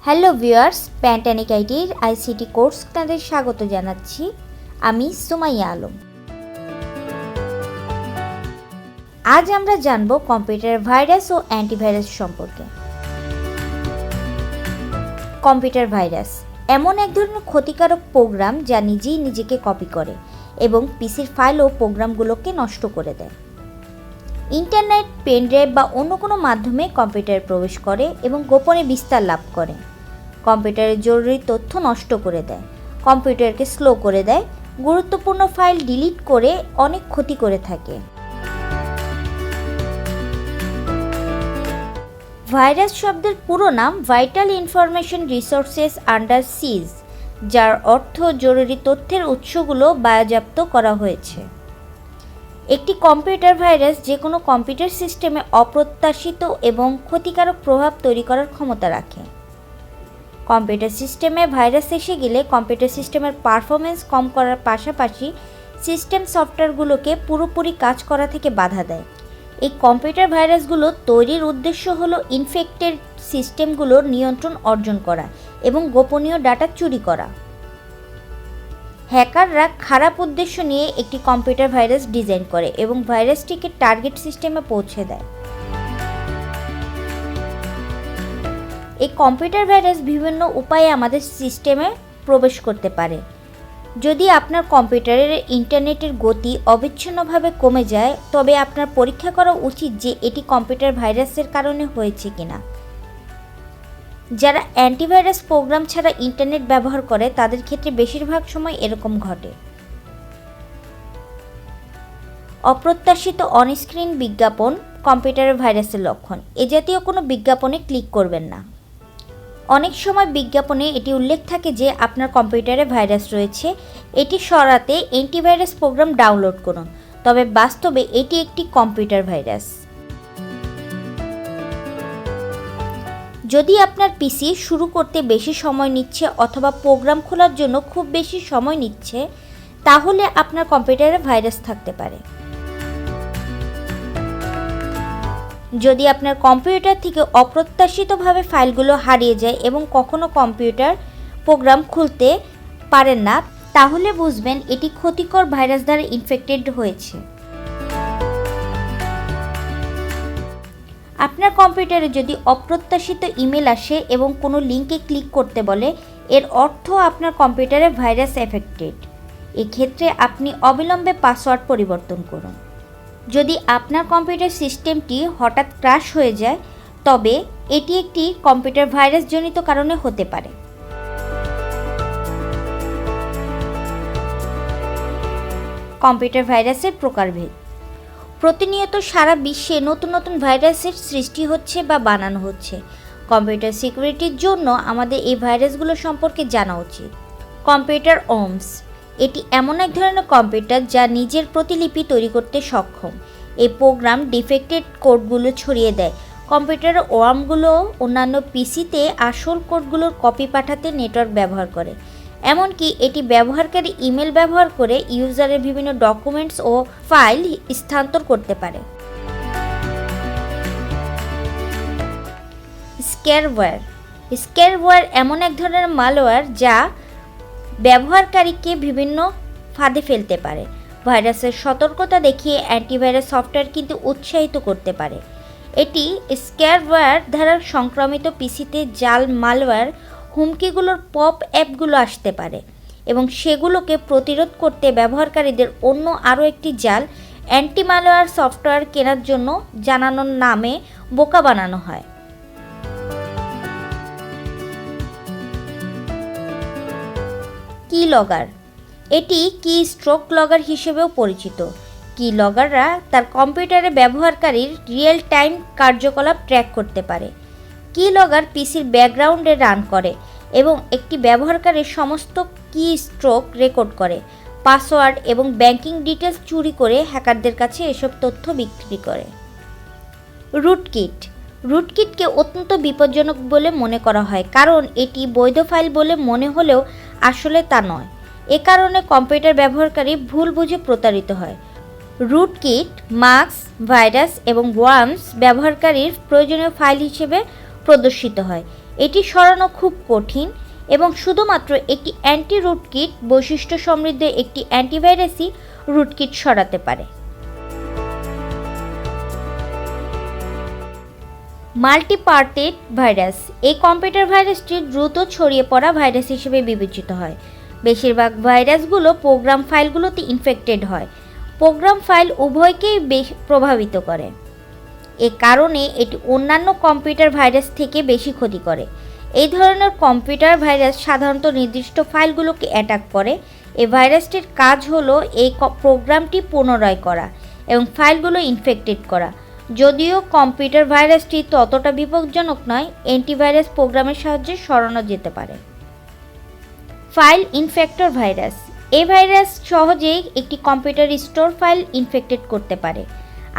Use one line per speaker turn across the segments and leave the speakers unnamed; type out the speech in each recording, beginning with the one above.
Hello viewers, প্যান্টানিক আইটির ICT course আপনাদের স্বাগত জানাচ্ছি। আমি সুমাইয়া আলম। আজ আমরা জানব কম্পিউটার ভাইরাস ও অ্যান্টিভাইরাস সম্পর্কে। কম্পিউটার ভাইরাস এমন এক ধরনের ক্ষতিকারক প্রোগ্রাম যা নিজেই নিজেকে কপি করে এবং পিসির ফাইল ও প্রোগ্রামগুলোকে নষ্ট করে দেয়। ইন্টারনেট, পেনড্রাইভ বা অন্য কোনো মাধ্যমে কম্পিউটারে প্রবেশ করে এবং গোপনে বিস্তার লাভ করে। কম্পিউটারের জরুরি তথ্য নষ্ট করে দেয়, কম্পিউটারকে স্লো করে দেয়, গুরুত্বপূর্ণ ফাইল ডিলিট করে অনেক ক্ষতি করে থাকে। ভাইরাস শব্দের পুরো নাম ভাইটাল ইনফরমেশন রিসোর্সেস আন্ডার সিজ, যার অর্থ জরুরি তথ্যের উৎসগুলো বায়াজাপ্ত করা হয়েছে। একটি কম্পিউটার ভাইরাস যে কোনো কম্পিউটার সিস্টেমে অপ্রত্যাশিত এবং ক্ষতিকারক প্রভাব তৈরি করার ক্ষমতা রাখে। কম্পিউটার সিস্টেমে ভাইরাস এসে গেলে কম্পিউটার সিস্টেমের পারফরমেন্স কম করার পাশাপাশি সিস্টেম সফটওয়্যারগুলোকে পুরোপুরি কাজ করা থেকে বাধা দেয়। এই কম্পিউটার ভাইরাসগুলো তৈরির উদ্দেশ্য হলো ইনফেক্টেড সিস্টেমগুলোর নিয়ন্ত্রণ অর্জন করা এবং গোপনীয় ডাটা চুরি করা। হ্যাকাররা খারাপ উদ্দেশ্য নিয়ে একটি কম্পিউটার ভাইরাস ডিজাইন করে এবং ভাইরাসটিকে টার্গেট সিস্টেমে পৌঁছে দেয়। এই কম্পিউটার ভাইরাস বিভিন্ন উপায়ে আমাদের সিস্টেমে প্রবেশ করতে পারে। যদি আপনার কম্পিউটারের ইন্টারনেটের গতি অবিচ্ছিন্নভাবে কমে যায়, তবে আপনার পরীক্ষা করা উচিত যে এটি কম্পিউটার ভাইরাসের কারণে হয়েছে কিনা। যারা অ্যান্টিভাইরাস প্রোগ্রাম ছাড়া ইন্টারনেট ব্যবহার করে তাদের ক্ষেত্রে বেশিরভাগ সময় এরকম ঘটে। অপ্রত্যাশিত অনস্ক্রিন বিজ্ঞাপন কম্পিউটারের ভাইরাসের লক্ষণ। এ জাতীয় কোনো বিজ্ঞাপনে ক্লিক করবেন না। অনেক সময় বিজ্ঞাপনে এটি উল্লেখ থাকে যে আপনার কম্পিউটারে ভাইরাস রয়েছে, এটি সরাতে অ্যান্টিভাইরাস প্রোগ্রাম ডাউনলোড করুন। তবে বাস্তবে এটি একটি কম্পিউটার ভাইরাস। যদি আপনার পিসি শুরু করতে বেশি সময় নিচ্ছে অথবা প্রোগ্রাম খোলার জন্য খুব বেশি সময় নিচ্ছে, তাহলে আপনার কম্পিউটারে ভাইরাস থাকতে পারে। যদি আপনার কম্পিউটার থেকে অপ্রত্যাশিতভাবে ফাইলগুলো হারিয়ে যায় এবং কখনো কম্পিউটার প্রোগ্রাম খুলতে পারেন না, তাহলে বুঝবেন এটি ক্ষতিকর ভাইরাস দ্বারা ইনফেক্টেড হয়েছে। আপনার কম্পিউটারে যদি অপ্রত্যাশিত ইমেল আসে এবং কোনো লিঙ্কে ক্লিক করতে বলে, এর অর্থ আপনার কম্পিউটারে ভাইরাস এফেক্টেড। এক্ষেত্রে আপনি অবিলম্বে পাসওয়ার্ড পরিবর্তন করুন। যদি আপনার কম্পিউটার সিস্টেমটি হঠাৎ ক্র্যাশ হয়ে যায়, তবে এটি একটি কম্পিউটার ভাইরাসজনিত কারণে হতে পারে। কম্পিউটার ভাইরাসের প্রকারভেদ। প্রতিনিয়ত সারা বিশ্বে নতুন নতুন ভাইরাসের সৃষ্টি হচ্ছে বা বানানো হচ্ছে। কম্পিউটার সিকিউরিটির জন্য আমাদের এই ভাইরাসগুলো সম্পর্কে জানা উচিত। Computer worms. এটি এমন এক ধরনের কম্পিউটার যা নিজের প্রতিলিপি তৈরি করতে সক্ষম। এই প্রোগ্রাম ডিফেক্টেড কোডগুলো ছড়িয়ে দেয়। কম্পিউটার ওয়ার্মগুলো অন্যান্য পিসিতে আসল কোডগুলোর কপি পাঠাতে নেটওয়ার্ক ব্যবহার করে। এমনকি এটি ব্যবহারকারী ইমেল ব্যবহার করে ইউজারের বিভিন্ন ডকুমেন্টস ও ফাইল স্থানান্তর করতে পারে। স্ক্যারওয়্যার। স্ক্যারওয়্যার এমন এক ধরনের মালওয়্যার যা ব্যবহারকারীকে বিভিন্ন ফাঁদে ফেলতে পারে। ভাইরাসের সতর্কতা দেখিয়ে অ্যান্টিভাইরাস সফটওয়্যার কিন্তু উৎসাহিত করতে পারে। এটি স্ক্যারওয়্যার দ্বারা সংক্রমিত পিসিতে জাল মালওয়্যার হুমকিগুলোর পপ অ্যাপগুলো আসতে পারে এবং সেগুলোকে প্রতিরোধ করতে ব্যবহারকারীদের অন্য আরও একটি জাল অ্যান্টি মালওয়্যার সফটওয়্যার কেনার জন্য জানানোর নামে বোকা বানানো হয়। কি লগগার। এটি কি স্ট্রোক লগগার হিসেবেও পরিচিত। কি লগগাররা তার কম্পিউটারে ব্যবহারকারীর রিয়েল টাইম কার্যকলাপ ট্র্যাক করতে পারে। কি লগগার পিসির ব্যাকগ্রাউন্ডে রান করে এবং একটি ব্যবহারকারীর সমস্ত কি স্ট্রোক রেকর্ড করে। পাসওয়ার্ড এবং ব্যাংকিং ডিটেলস চুরি করে হ্যাকারদের কাছে এসব তথ্য বিক্রি করে। রুটকিট। রুটকিটকে অত্যন্ত বিপজ্জনক বলে মনে করা হয়, কারণ এটি বৈধ ফাইল বলে মনে হলেও আসলে তা নয়। এ কারণে কম্পিউটার ব্যবহারকারী ভুল বুঝে প্রতারিত হয়। রুটকিট মাস্ক, ভাইরাস এবং ওয়ার্মস ব্যবহারকারীর প্রয়োজনীয় ফাইল হিসেবে প্রদর্শিত হয়। এটি সরানো খুব কঠিন এবং শুধুমাত্র একটি অ্যান্টি রুটকিট বৈশিষ্ট্য সমৃদ্ধ একটি অ্যান্টিভাইরাসই রুটকিট সরাতে পারে। মাল্টিপার্টেড ভাইরাস। এই কম্পিউটার ভাইরাসটি দ্রুত ছড়িয়ে পড়া ভাইরাস হিসেবে বিবেচিত হয়। বেশিরভাগ ভাইরাসগুলো প্রোগ্রাম ফাইলগুলোতে ইনফেক্টেড হয়। প্রোগ্রাম ফাইল উভয়কেই প্রভাবিত করে। এ কারণে এটি অন্যান্য কম্পিউটার ভাইরাস থেকে বেশি ক্ষতি করে। এই ধরনের কম্পিউটার ভাইরাস সাধারণত নির্দিষ্ট ফাইলগুলোকে অ্যাটাক করে। এই ভাইরাসটির কাজ হলো এই প্রোগ্রামটি পুনরায় করা এবং ফাইলগুলো ইনফেক্টেড করা। যদিও কম্পিউটার ভাইরাসটি ততটা বিপজ্জনক নয়, অ্যান্টিভাইরাস প্রোগ্রামের সাহায্যে সরানো যেতে পারে। File infector virus. এই ভাইরাস সহজেই একটি কম্পিউটার স্টোর ফাইল ইনফেক্টেড করতে পারে।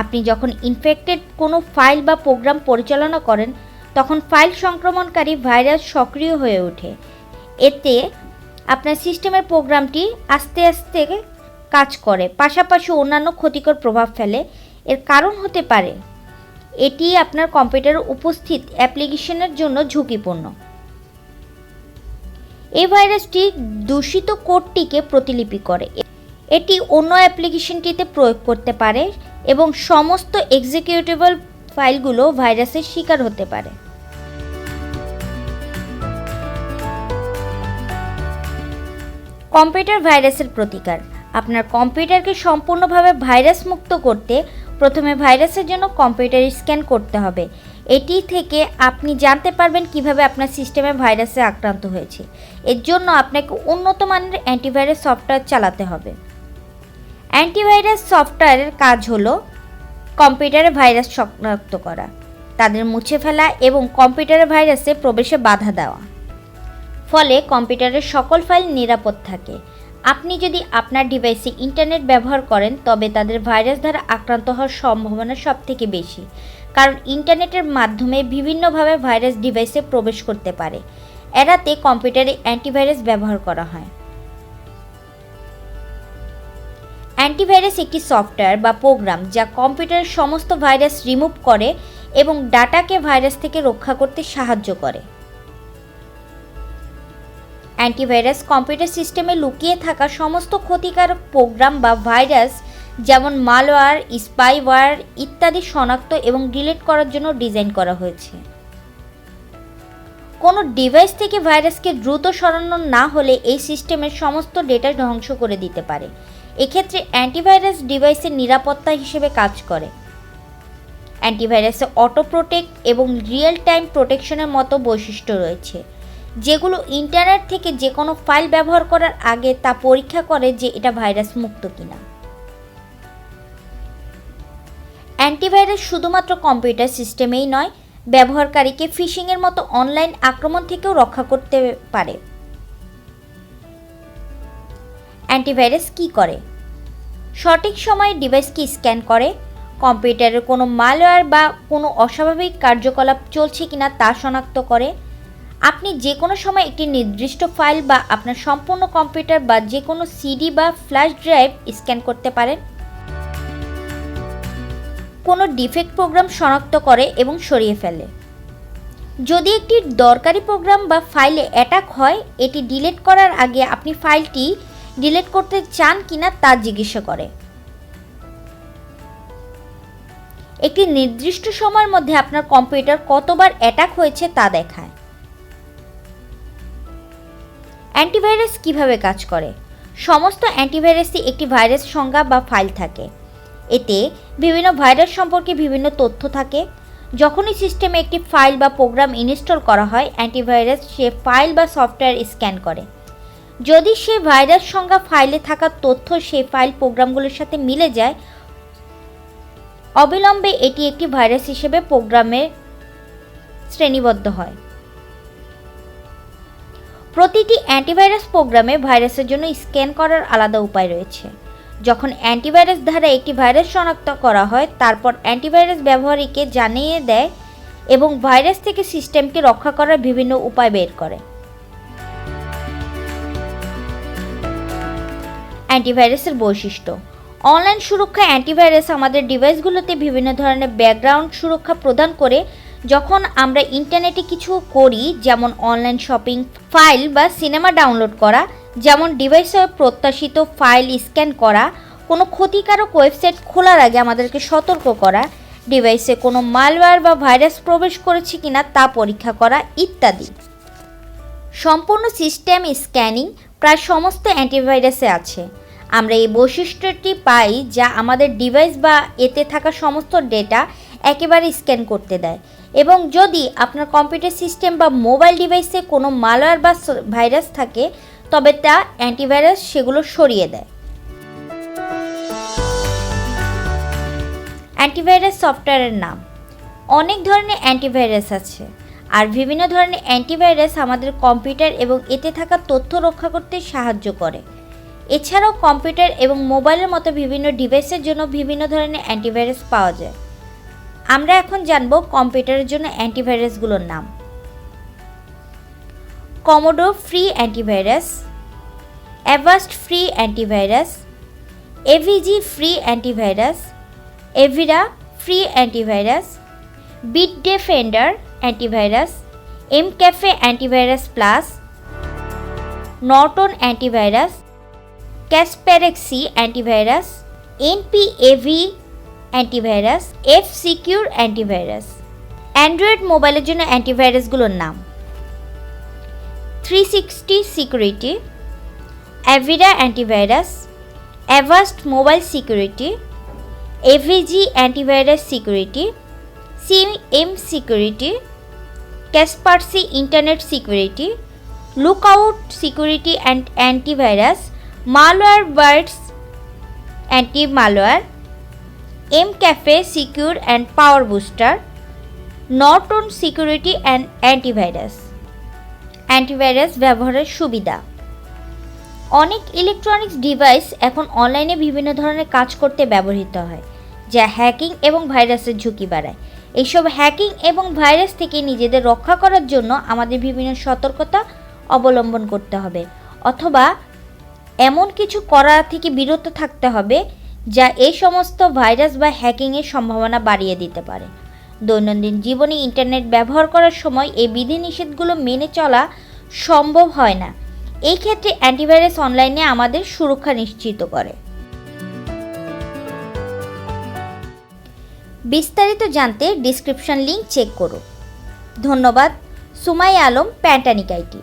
আপনি যখন ইনফেক্টেড কোনো ফাইল বা প্রোগ্রাম পরিচালনা করেন, তখন ফাইল সংক্রমণকারী ভাইরাস সক্রিয় হয়ে ওঠে। এতে আপনার সিস্টেমের প্রোগ্রামটি আস্তে আস্তে কাজ করে, পাশাপাশি অন্যান্য ক্ষতিকর প্রভাব ফেলে। এর কারণ হতে পারে এটি আপনার কম্পিউটারে উপস্থিত অ্যাপ্লিকেশনের জন্য ঝুঁকিপূর্ণ। এই ভাইরাসটি দূষিত কোডটিকে প্রতিলিপি করে। এটি অন্য অ্যাপ্লিকেশনটিতে প্রয়োগ করতে পারে এবং সমস্ত এক্সিকিউটেবল ফাইলগুলো ভাইরাসের শিকার হতে পারে। কম্পিউটার ভাইরাসের প্রতিকার। আপনার কম্পিউটারকে সম্পূর্ণভাবে ভাইরাস মুক্ত করতে প্রথমে ভাইরাসের জন্য কম্পিউটার স্ক্যান করতে হবে। এটি থেকে আপনি জানতে পারবেন কিভাবে আপনার সিস্টেমে ভাইরাসে আক্রান্ত হয়েছে। এর জন্য আপনাকে উন্নত মানের অ্যান্টিভাইরাস সফটওয়্যার চালাতে হবে। অ্যান্টিভাইরাস সফটওয়্যারের কাজ হলো কম্পিউটারে ভাইরাস শনাক্ত করা, তাদের মুছে ফেলা এবং কম্পিউটারে ভাইরাসে প্রবেশে বাধা দেওয়া। ফলে কম্পিউটারের সকল ফাইল নিরাপদ থাকে। আপনি যদি আপনার ডিভাইসে ইন্টারনেট ব্যবহার করেন, তবে তাদের ভাইরাস দ্বারা আক্রান্ত হওয়ার সম্ভাবনা সবথেকে বেশি, কারণ ইন্টারনেটের মাধ্যমে বিভিন্নভাবে ভাইরাস ডিভাইসে প্রবেশ করতে পারে। এড়াতে কম্পিউটারে অ্যান্টিভাইরাস ব্যবহার করা হয়। অ্যান্টিভাইরাস একটি সফটওয়্যার বা প্রোগ্রাম যা কম্পিউটারের সমস্ত ভাইরাস রিমুভ করে এবং ডাটাকে ভাইরাস থেকে রক্ষা করতে সাহায্য করে। অ্যান্টিভাইরাস কম্পিউটার সিস্টেমে লুকিয়ে থাকা সমস্ত ক্ষতিকারক প্রোগ্রাম বা ভাইরাস, যেমন মালওয়্যার, স্পাইওয়্যার ইত্যাদি শনাক্ত এবং ডিলিট করার জন্য ডিজাইন করা হয়েছে। কোনো ডিভাইস থেকে ভাইরাসকে দ্রুত সরানো না হলে এই সিস্টেমের সমস্ত ডেটা ধ্বংস করে দিতে পারে। এক্ষেত্রে অ্যান্টিভাইরাস ডিভাইসের নিরাপত্তা হিসেবে কাজ করে। অ্যান্টিভাইরাসে অটো প্রোটেক্ট এবং রিয়েল টাইম প্রোটেকশনের মতো বৈশিষ্ট্য রয়েছে, যেগুলো ইন্টারনেট থেকে যে কোনো ফাইল ব্যবহার করার আগে তা পরীক্ষা করে যে এটা ভাইরাস মুক্ত কিনা। অ্যান্টিভাইরাস শুধুমাত্র কম্পিউটার সিস্টেমেই নয়, ব্যবহারকারীকে ফিশিংয়ের মতো অনলাইন আক্রমণ থেকেও রক্ষা করতে পারে। অ্যান্টিভাইরাস কী করে? সঠিক সময়ে ডিভাইসকে স্ক্যান করে, কম্পিউটারের কোনো মালওয়্যার বা কোনো অস্বাভাবিক কার্যকলাপ চলছে কিনা তা শনাক্ত করে। আপনি যে কোনো সময় একটি নির্দিষ্ট ফাইল বা আপনার সম্পূর্ণ কম্পিউটার বা যে কোনো সিডি বা ফ্ল্যাশ ড্রাইভ স্ক্যান করতে পারেন। কোনো ডিফেক্ট প্রোগ্রাম শনাক্ত করে এবং সরিয়ে ফেলে। যদি একটি দরকারি প্রোগ্রাম বা ফাইলে অ্যাটাক হয়, এটি ডিলিট করার আগে আপনি ফাইলটি ডিলিট করতে চান কিনা তা জিজ্ঞাসা করে। একটি নির্দিষ্ট সময়ের মধ্যে আপনার কম্পিউটার কতবার অ্যাটাক হয়েছে তা দেখায়। অ্যান্টিভাইরাস কিভাবে কাজ করে? সমস্ত অ্যান্টিভাইরাসই একটি ভাইরাস সংজ্ঞা বা ফাইল থাকে। এতে বিভিন্ন ভাইরাস সম্পর্কে বিভিন্ন তথ্য থাকে। যখনই সিস্টেমে একটি ফাইল বা প্রোগ্রাম ইনস্টল করা হয়, অ্যান্টিভাইরাস সে ফাইল বা সফটওয়্যার স্ক্যান করে। যদি সে ভাইরাস সংজ্ঞা ফাইলে থাকা তথ্য সেই ফাইল প্রোগ্রামগুলোর সাথে মিলে যায়, অবিলম্বে এটি একটি ভাইরাস হিসেবে প্রোগ্রামে শ্রেণীবদ্ধ হয়। প্রতিটি অ্যান্টিভাইরাস প্রোগ্রামে ভাইরাসের জন্য স্ক্যান করার আলাদা উপায় রয়েছে। যখন অ্যান্টিভাইরাস দ্বারা একটি ভাইরাস শনাক্ত করা হয়, তারপর অ্যান্টিভাইরাস ব্যবহারীকে জানিয়ে দেয় এবং ভাইরাস থেকে সিস্টেমকে রক্ষা করার বিভিন্ন উপায় বের করে। অ্যান্টিভাইরাসের বৈশিষ্ট্য। অনলাইন সুরক্ষা। অ্যান্টিভাইরাস আমাদের ডিভাইসগুলোতে বিভিন্ন ধরনের ব্যাকগ্রাউন্ড সুরক্ষা প্রদান করে যখন আমরা ইন্টারনেটে কিছু করি, যেমন অনলাইন শপিং, ফাইল বা সিনেমা ডাউনলোড করা, যেমন ডিভাইসে প্রত্যাশিত ফাইল স্ক্যান করা, কোনো ক্ষতিকারক ওয়েবসাইট খোলার আগে আমাদেরকে সতর্ক করা, ডিভাইসে কোনো মালওয়্যার বা ভাইরাস প্রবেশ করেছে কিনা তা পরীক্ষা করা ইত্যাদি। সম্পূর্ণ সিস্টেম স্ক্যানিং প্রায় সমস্ত অ্যান্টিভাইরাসে আছে। আমরা এই বৈশিষ্ট্যটি পাই যা আমাদের ডিভাইস বা এতে থাকা সমস্ত ডেটা একেবারে স্ক্যান করতে দেয়, এবং যদি আপনার কম্পিউটার সিস্টেম বা মোবাইল ডিভাইসে কোনো মালওয়্যার বা ভাইরাস থাকে তবে তা অ্যান্টিভাইরাস সেগুলো সরিয়ে দেয়। অ্যান্টিভাইরাস সফটওয়্যারের নাম। অনেক ধরনের অ্যান্টিভাইরাস আছে, আর বিভিন্ন ধরনের অ্যান্টিভাইরাস আমাদের কম্পিউটার এবং এতে থাকা তথ্য রক্ষা করতে সাহায্য করে। এছাড়াও কম্পিউটার এবং মোবাইলের মতো বিভিন্ন ডিভাইসের জন্য বিভিন্ন ধরনের অ্যান্টিভাইরাস পাওয়া যায়। আমরা এখন জানব কম্পিউটারের জন্য অ্যান্টিভাইরাসগুলোর নাম। কমোডোর free antivirus, Avast free antivirus, AVG free antivirus, Avira free antivirus, Bitdefender antivirus, McAfee antivirus plus, Norton antivirus, Kaspersky antivirus, NPAV antivirus, F Secure antivirus. Android মোবাইলের জন্য অ্যান্টিভাইরাসগুলোর নাম: 360 security, Avira antivirus, Avast mobile security, AVG antivirus security, CM security, Kaspersky internet security, Lookout security and antivirus, Malwarebytes anti malware, McAfee secure and power booster, Norton security and antivirus. Antivirus ব্যবহারের সুবিধা। অনেক electronics device এখন অনলাইনে বিভিন্ন ধরনের কাজ করতে ব্যবহৃত হয়, যা হ্যাকিং এবং ভাইরাসের ঝুঁকি বাড়ায়। এইসব হ্যাকিং এবং ভাইরাস থেকে নিজেদের রক্ষা করার জন্য আমাদের বিভিন্ন সতর্কতা অবলম্বন করতে হবে, অথবা এমন কিছু করা থেকে বিরত থাকতে হবে যা এই সমস্ত ভাইরাস বা হ্যাকিংয়ের সম্ভাবনা বাড়িয়ে দিতে পারে। দৈনন্দিন জীবনে ইন্টারনেট ব্যবহার করার সময় এই বিধিনিষেধগুলো মেনে চলা সম্ভব হয় না। এই ক্ষেত্রে অ্যান্টিভাইরাস অনলাইনে আমাদের সুরক্ষা নিশ্চিত করে। বিস্তারিত জানতে ডেসক্রিপশন লিংক চেক করুন। ধন্যবাদ। সুমাই আলম, প্যান্টানিক আইটি।